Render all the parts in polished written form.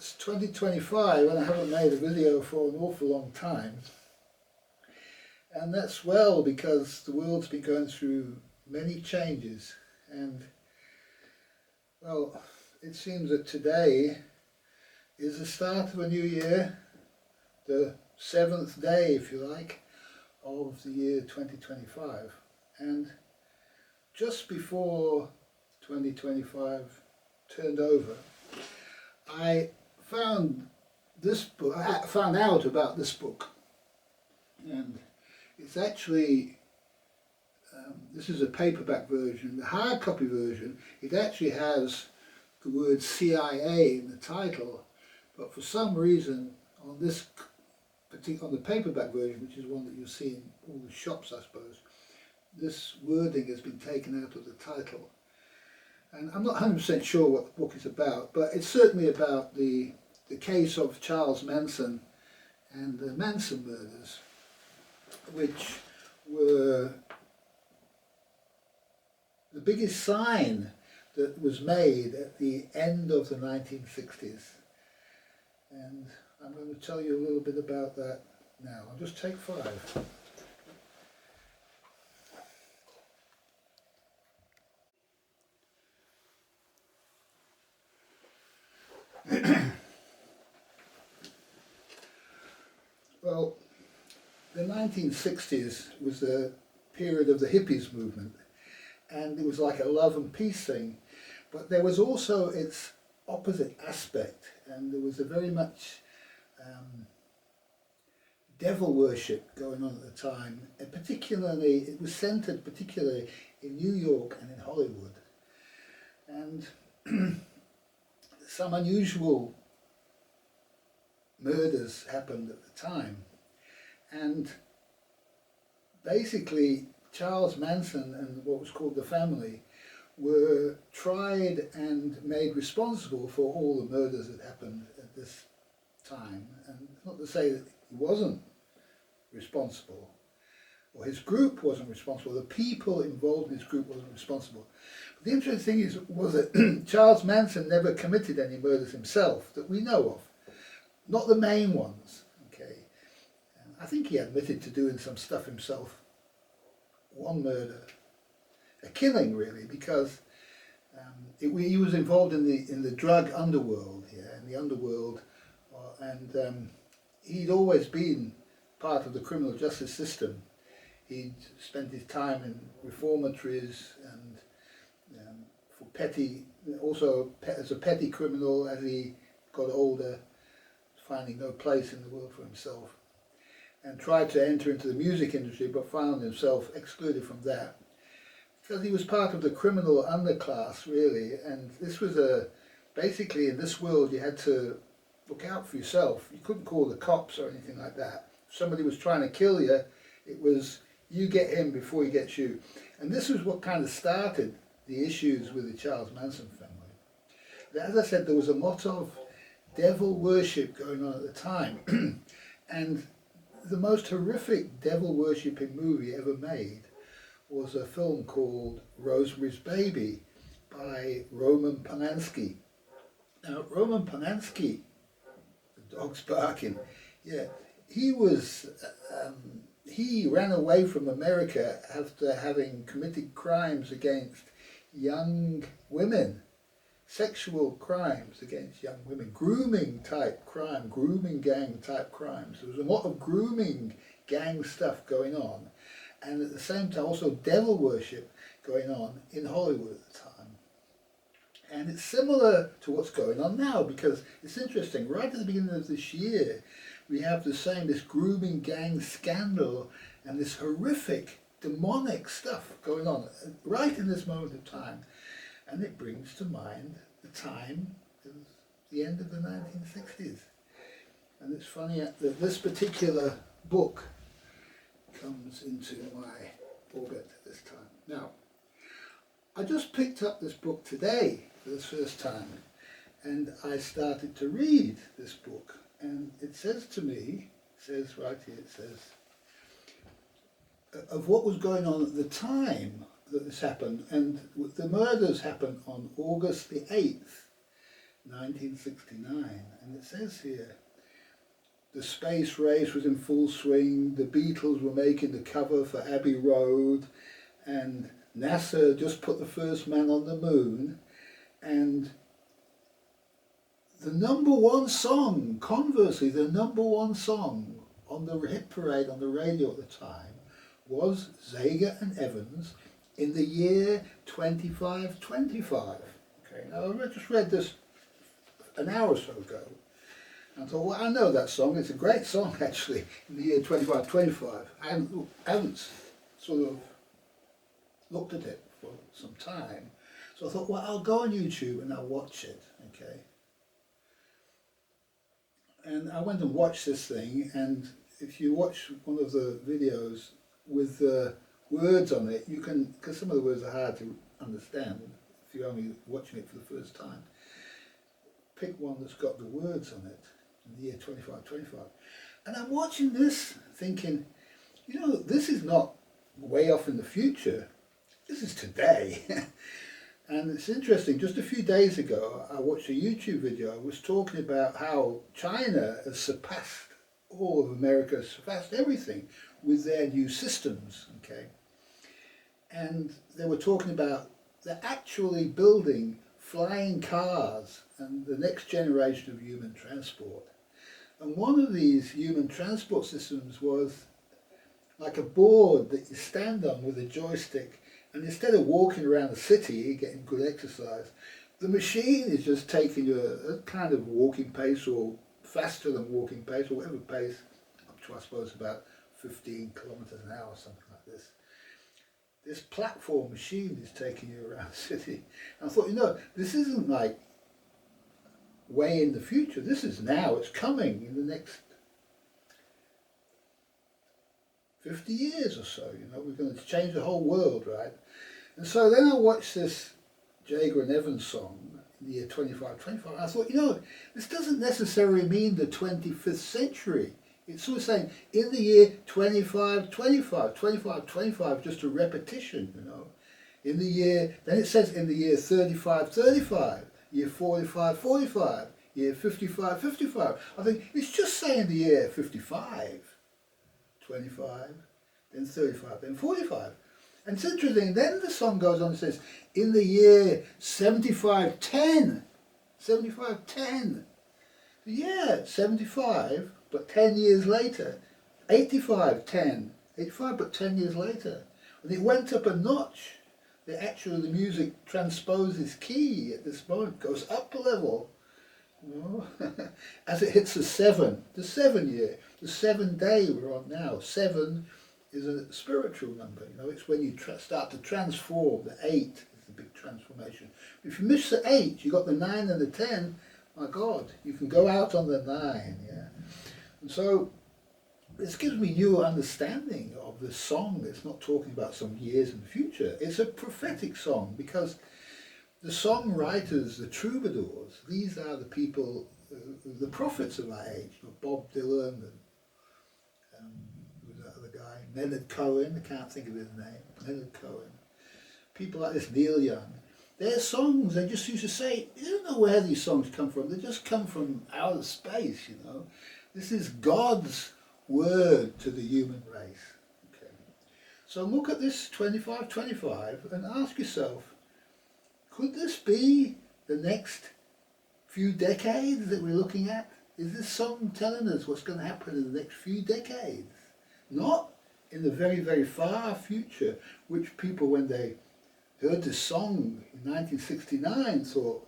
it's 2025 and I haven't made a video for an awful long time. And that's well because the world's been going through many changes, and well, it seems that today is the start of a new year, the 7th day, if you like, of the year 2025. And just before 2025 turned over, I found this book. I found out about this book, and it's actually this is a paperback version. The hard copy version, it actually has the word CIA in the title, but for some reason on this on the paperback version, which is one that you see in all the shops, I suppose, this wording has been taken out of the title. And I'm not 100% sure what the book is about, but it's certainly about the case of Charles Manson and the Manson murders, which were the biggest sign that was made at the end of the 1960s. And I'm going to tell you a little bit about that now. I'll just take 5. Well, the 1960s was the period of the hippies movement, and it was like a love and peace thing, but there was also its opposite aspect, and there was a very much devil worship going on at the time, and particularly, it was centred particularly in New York and in Hollywood. And some unusual murders happened at the time, and basically Charles Manson and what was called the family were tried and made responsible for all the murders that happened at this time. And not to say that he wasn't responsible, or his group wasn't responsible, the people involved in his group wasn't responsible. But the interesting thing was that Charles Manson never committed any murders himself that we know of. Not the main ones, okay. I think he admitted to doing some stuff himself. One murder, a killing really, because he was involved in the drug underworld here, in the underworld, and he'd always been part of the criminal justice system. He'd spent his time in reformatories and for petty, also as a petty criminal as he got older, finding no place in the world for himself, and tried to enter into the music industry but found himself excluded from that because he was part of the criminal underclass really. And this was basically in this world you had to look out for yourself. You couldn't call the cops or anything like that. If somebody was trying to kill you, it was you get him before he gets you. And this was what kind of started the issues with the Charles Manson family. As I said, there was a lot of devil worship going on at the time. And the most horrific devil worshipping movie ever made was a film called Rosemary's Baby by Roman Polanski. Now, Roman Polanski, the dog's barking, yeah, he ran away from America after having committed crimes against young women. Sexual crimes against young women, grooming type crime, grooming gang type crimes. There was a lot of grooming gang stuff going on, and at the same time also devil worship going on in Hollywood at the time. And it's similar to what's going on now, because it's interesting, right at the beginning of this year we have this grooming gang scandal and this horrific demonic stuff going on right in this moment of time. And it brings to mind the time of the end of the 1960s. And it's funny that this particular book comes into my orbit at this time. Now, I just picked up this book today for the first time, and I started to read this book. And it says to me, right here, it says, of what was going on at the time that this happened, and the murders happened on August the 8th, 1969, and it says here, the space race was in full swing, the Beatles were making the cover for Abbey Road, and NASA just put the first man on the moon, and the #1 song, conversely, the #1 song on the hit parade on the radio at the time was Zager and Evans in the year 2525. Okay, now I just read this an hour or so ago, and I thought, well, I know that song, it's a great song actually, in the year 2525. I haven't sort of looked at it for some time, so I thought, well, I'll go on YouTube and I'll watch it, okay. And I went and watched this thing, and if you watch one of the videos with the words on it, you can, because some of the words are hard to understand if you're only watching it for the first time, pick one that's got the words on it in the year 2525. And I'm watching this thinking, you know, this is not way off in the future, this is today. And it's interesting, just a few days ago I watched a YouTube video. I was talking about how China has surpassed all of America, surpassed everything with their new systems, okay? And they were talking about they're actually building flying cars and the next generation of human transport. And one of these human transport systems was like a board that you stand on with a joystick, and instead of walking around the city getting good exercise, the machine is just taking you a kind of walking pace, or faster than walking pace, or whatever pace, up to I suppose about 15 kilometers an hour, something like this. This platform machine is taking you around the city. And I thought, you know, this isn't like way in the future, this is now, it's coming in the next 50 years or so, you know, we're going to change the whole world, right? And so then I watched this Zager and Evans song in the year 2525, and I thought, you know, this doesn't necessarily mean the 25th century. It's sort of saying, in the year 2525, just a repetition, you know. In the year, then it says in the year 3535, year 4545, year 5555. I think it's just saying the year 55. 25, then 35, then 45. And it's interesting, then the song goes on and says, in the year 7510, 7510. Yeah, 75, but 10 years later. 8510, 85, but 10 years later. And it went up a notch. The music transposes key at this moment, goes up a level. You know, as it hits the 7 year, the 7 day we're on now. 7 is a spiritual number, you know, it's when you start to transform. The 8 is the big transformation. If you miss the 8, you got the 9 and the 10, my God, you can go out on the 9, yeah. And so this gives me new understanding of this song. It's not talking about some years in the future. It's a prophetic song, because the songwriters, the troubadours, these are the people, the prophets of our age, Bob Dylan and who's that other guy, Leonard Cohen, I can't think of his name, Leonard Cohen. People like this, Neil Young. Their songs, they just used to say, you don't know where these songs come from, they just come from outer space, you know. This is God's word to the human race. Okay. So look at this 2525 and ask yourself, could this be the next few decades that we're looking at? Is this song telling us what's going to happen in the next few decades? Not in the very, very far future, which people, when they heard this song in 1969, thought,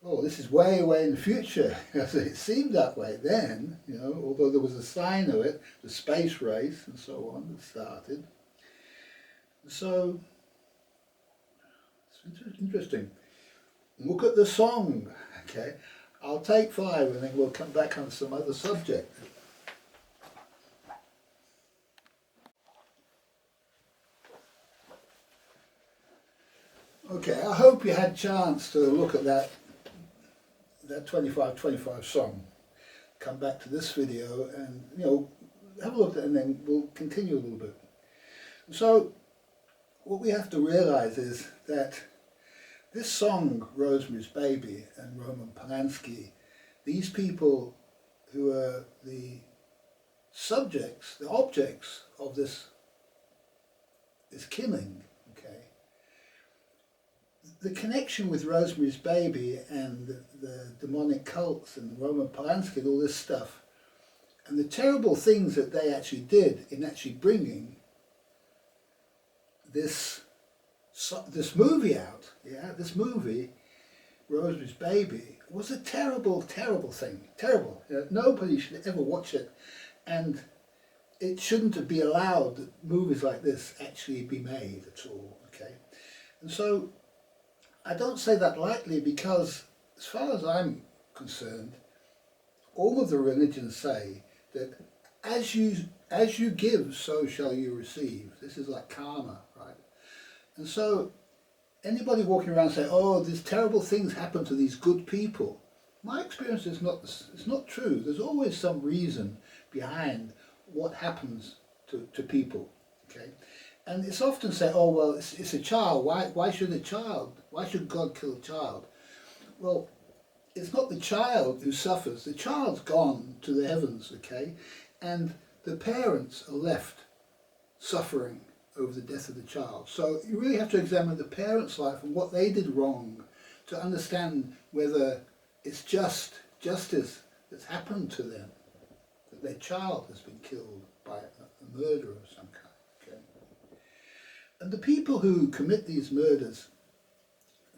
oh, this is way, way in the future. It seemed that way then, you know, although there was a sign of it, the space race and so on that started. So, it's interesting. Look at the song, okay? I'll take 5 and then we'll come back on some other subject. Okay, I hope you had a chance to look at that 2525 song. Come back to this video and, you know, have a look at it, and then we'll continue a little bit. So, what we have to realise is that This song, Rosemary's Baby, and Roman Polanski, these people who are the subjects, the objects of this killing, okay, the connection with Rosemary's Baby and the demonic cults and Roman Polanski and all this stuff, and the terrible things that they actually did in actually bringing this movie out, this movie, Rosemary's Baby, was a terrible, terrible thing. Terrible. Nobody should ever watch it, and it shouldn't be allowed that movies like this actually be made at all. Okay, and so I don't say that lightly, because as far as I'm concerned, all of the religions say that as you give, so shall you receive. This is like karma, right? And so anybody walking around saying, oh, these terrible things happen to these good people, my experience is it's not true. There's always some reason behind what happens to people, okay? And it's often said, oh, well, it's a child. Why should God kill a child? Well, it's not the child who suffers. The child's gone to the heavens, okay? And the parents are left suffering over the death of the child. So you really have to examine the parents' life and what they did wrong to understand whether it's justice that's happened to them, that their child has been killed by a murder of some kind. Okay? And the people who commit these murders,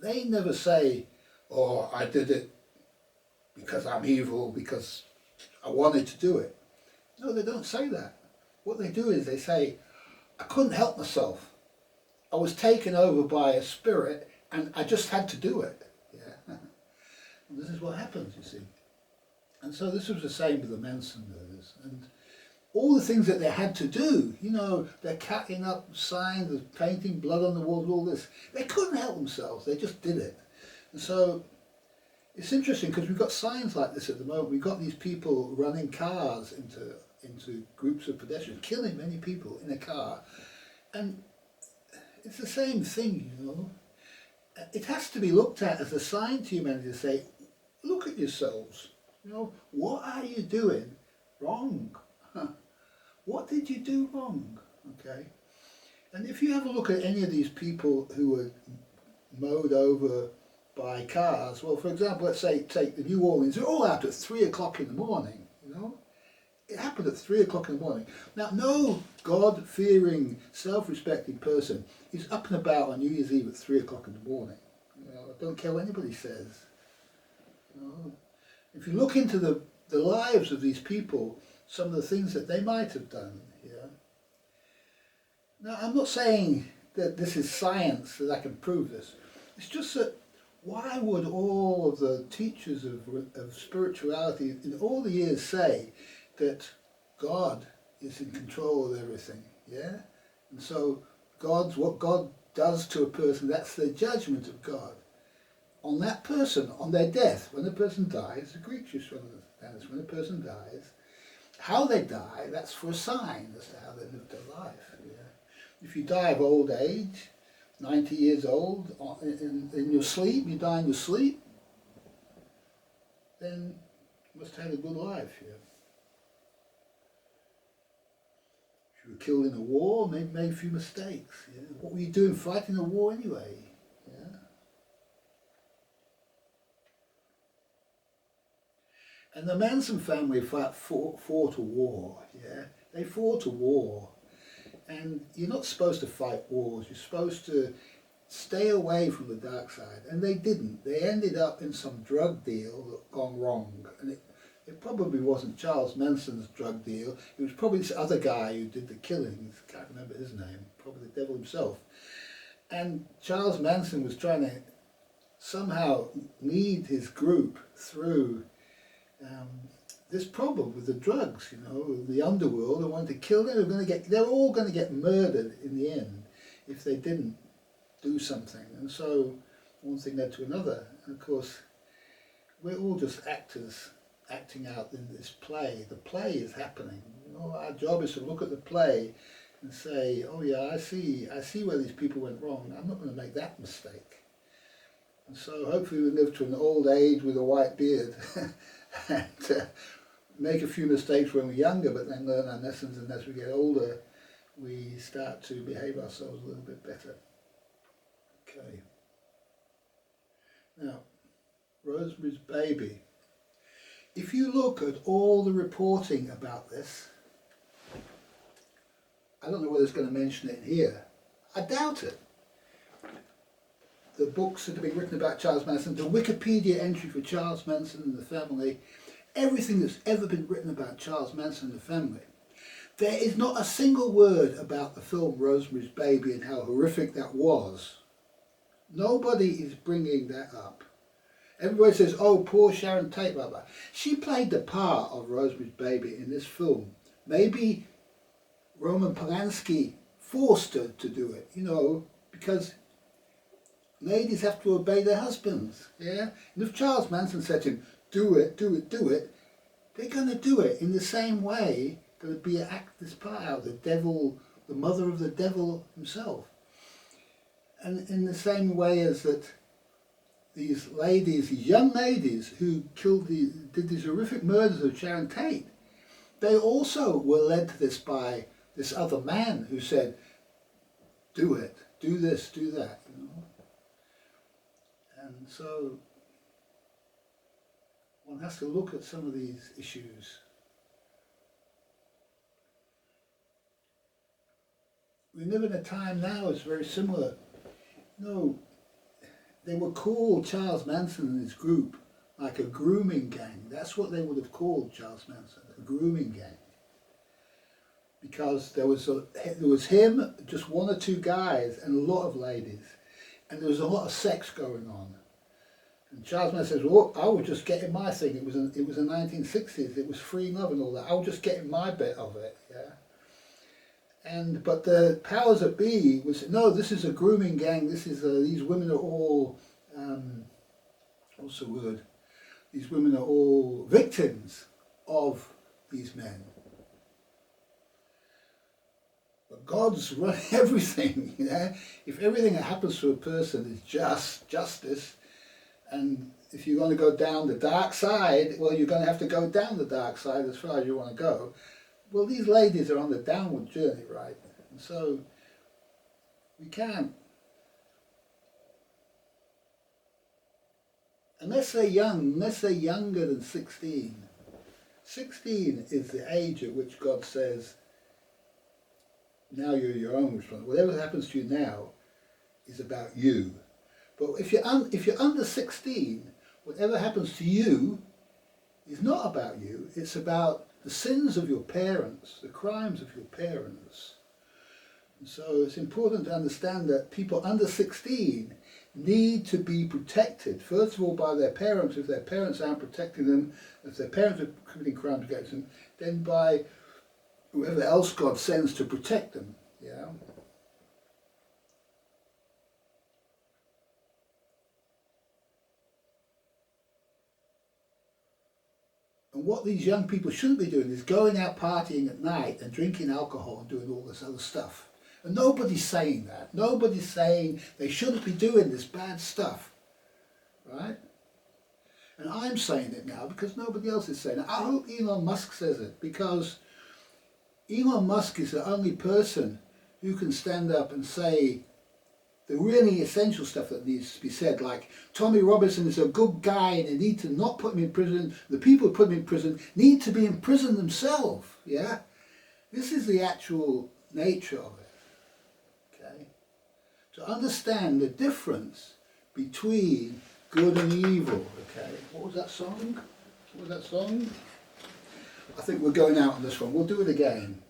they never say, oh, I did it because I'm evil, because I wanted to do it. No, they don't say that. What they do is they say, I couldn't help myself. I was taken over by a spirit and I just had to do it. Yeah. And this is what happens, you see. And so this was the same with the Manson murders. And all the things that they had to do, you know, they're cutting up signs, painting blood on the walls, all this. They couldn't help themselves. They just did it. And so it's interesting because we've got signs like this at the moment. We've got these people running cars into groups of pedestrians, killing many people in a car. And it's the same thing, you know. It has to be looked at as a sign to humanity to say, look at yourselves. You know, what are you doing wrong? What did you do wrong? Okay. And if you have a look at any of these people who were mowed over by cars, well, for example, let's say take the New Orleans, they're all out at 3 o'clock in the morning, you know. It happened at 3 o'clock in the morning. Now, no God-fearing, self-respecting person is up and about on New Year's Eve at 3 o'clock in the morning. You know, I don't care what anybody says. You know, if you look into the lives of these people, some of the things that they might have done, yeah. Now, I'm not saying that this is science, that I can prove this. It's just that why would all of the teachers of spirituality in all the years say that God is in control of everything, yeah? And so what God does to a person, that's the judgment of God on that person, on their death. When a person dies, the Greeks used to understand this, when a person dies, how they die, that's for a sign as to how they lived their life, yeah? If you die of old age, 90 years old, in your sleep, you die in your sleep, then you must have had a good life, yeah? If you were killed in a war, maybe made a few mistakes, yeah? What were you doing fighting a war anyway, yeah? And the Manson family fought a war, yeah? They fought a war. And you're not supposed to fight wars, you're supposed to stay away from the dark side. And they didn't. They ended up in some drug deal that gone wrong. And it probably wasn't Charles Manson's drug deal, it was probably this other guy who did the killings, I can't remember his name, probably the devil himself. And Charles Manson was trying to somehow lead his group through this problem with the drugs, you know, the underworld. They wanted to kill them. They were all going to get murdered in the end if they didn't do something. And so one thing led to another. And of course, we're all just actors acting out in this play. The play is happening. You know, our job is to look at the play and say, oh yeah, I see where these people went wrong. I'm not going to make that mistake. And so hopefully we live to an old age with a white beard and make a few mistakes when we're younger, but then learn our lessons, and as we get older we start to behave ourselves a little bit better. Okay. Now, Rosemary's Baby. If you look at all the reporting about this, I don't know whether it's going to mention it here. I doubt it. The books that have been written about Charles Manson, the Wikipedia entry for Charles Manson and the family, everything that's ever been written about Charles Manson and the family, there is not a single word about the film Rosemary's Baby and how horrific that was. Nobody is bringing that up. Everybody says, oh, poor Sharon Tate, blah, blah. She played the part of Rosemary's Baby in this film. Maybe Roman Polanski forced her to do it, you know, because ladies have to obey their husbands, yeah? And if Charles Manson said to him, do it, do it, do it, they're going to do it in the same way. Going to be act this part out, the devil, the mother of the devil himself. And in the same way as that these ladies, these young ladies who did these horrific murders of Sharon Tate, they also were led to this by this other man who said, do it, do this, do that, you know. And so one has to look at some of these issues. We live in a time now that's very similar. No, they were called Charles Manson and his group like a grooming gang. That's what they would have called Charles Manson, a grooming gang. Because there was him, just one or two guys, and a lot of ladies. And there was a lot of sex going on. And Charles Manson says, well, I was just getting my thing. It was the 1960s. It was free love and all that. I was just getting my bit of it, yeah. But the powers that be was, no, this is a grooming gang. This is these women are all what's the word? These women are all victims of these men. But God's running everything. You know? If everything that happens to a person is justice, and if you're going to go down the dark side, well, you're going to have to go down the dark side as far as you want to go. Well, these ladies are on the downward journey, right? And so we can't, unless they're young, unless they're younger than 16. 16 is the age at which God says, now you're your own responsibility. Whatever happens to you now is about you. But if you're under 16, whatever happens to you is not about you, it's about the sins of your parents, the crimes of your parents. And so it's important to understand that people under 16 need to be protected, first of all by their parents, if their parents aren't protecting them, if their parents are committing crimes against them, then by whoever else God sends to protect them. Yeah. And what these young people shouldn't be doing is going out partying at night and drinking alcohol and doing all this other stuff. And nobody's saying that. Nobody's saying they shouldn't be doing this bad stuff. Right? And I'm saying it now because nobody else is saying it. I hope Elon Musk says it, because Elon Musk is the only person who can stand up and say the really essential stuff that needs to be said, like Tommy Robinson is a good guy and they need to not put him in prison. The people who put him in prison need to be in prison themselves. Yeah, this is the actual nature of it. Okay, to understand the difference between good and evil. Okay, what was that song? What was that song? I think we're going out on this one. We'll do it again.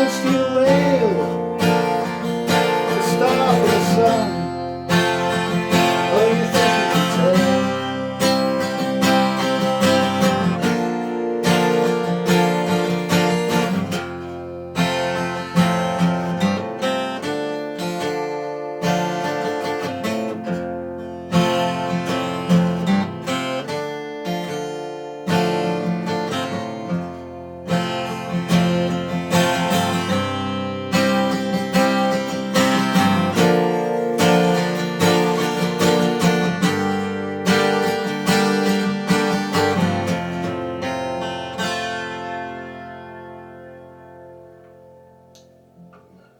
words do you wail? The star for the sun. Oh, you think you can tell?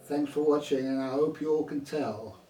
Thanks for watching, and I hope you all can tell.